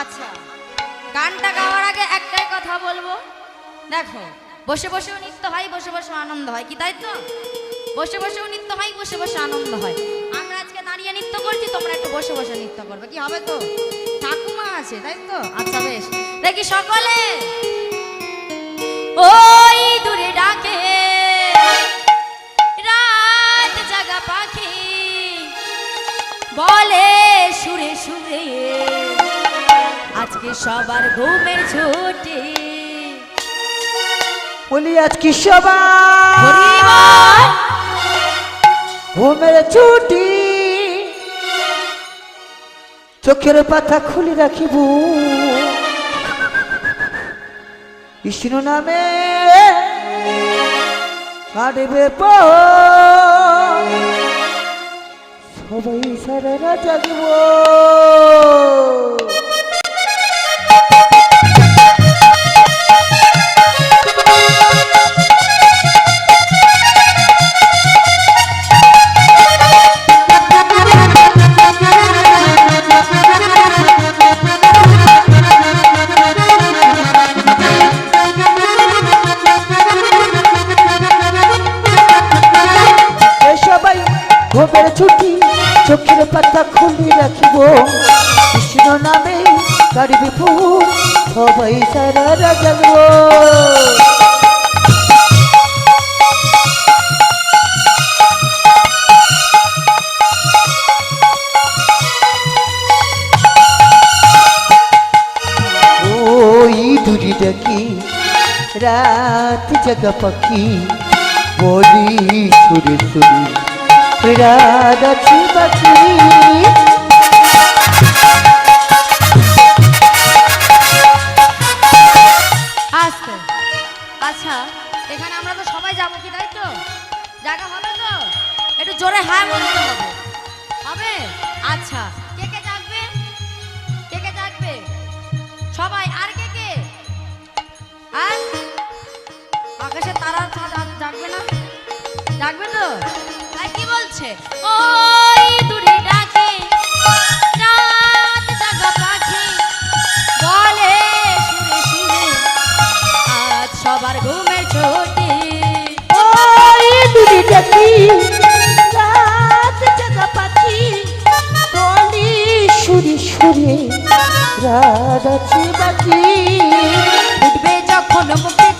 আচ্ছা, গানটা গাওয়ার আগে একটাই কথা বলবো। দেখো, বসে বসেও নৃত্য হয়, বসে বসেও আনন্দ হয়, কি তাই তো? বসে বসেও নৃত্য হয়, বসে বসে আনন্দ হয়। আমরা আজকে দাঁড়িয়ে নৃত্য করছি, তোমরা একটু বসে বসে নৃত্য করবে, কি হবে তো? ঠাকুমা আছে, তাই তো? আচ্ছা বেশ, দেখি সকলে ওই দূরে ডাকে রাত জাগা পাখি, বলে সুরে সুরে আজকে সবার ঘুমের ছুটি। বলি আজকে সবার ঘুমের ছুটি, চোখের পাতা খুলে রাখিব কৃষ্ণ নামে কাটবে সবাই সারা জাগব। ঘুমের ছুটি, চোখের পাতা খুলে রাখিব কৃষ্ণ নামে কাটবে ফুল, সবাই সারা জাগব। ওই দূরে ডাকি রাত জাগা পাখি, বলি সুরে সুরে রাত আছে বাকি। আস্তে। আচ্ছা, এখানে আমরা তো সবাই যাবো, কি তাই তো? জায়গা হবে তো? একটু জোরে হ্যাঁ বলতে হবে, হবে? আচ্ছা, কে কে জাগবে? কে কে জাগবে? সবাই। আর কে কে? আর আকাশে তারা জাগবে না? জাগবে তো? তাই কি বলছে? ওই দূরে ডাকে রাত জাগা পাখি, বলে সুরে সুরে আজ সবার ঘুমের ছুটি। ওই দূরে ডাকি রাত জাগা পাখি, বলি সুরে সুরে রাত আছে বাকি। উঠবে যখন মুক্তি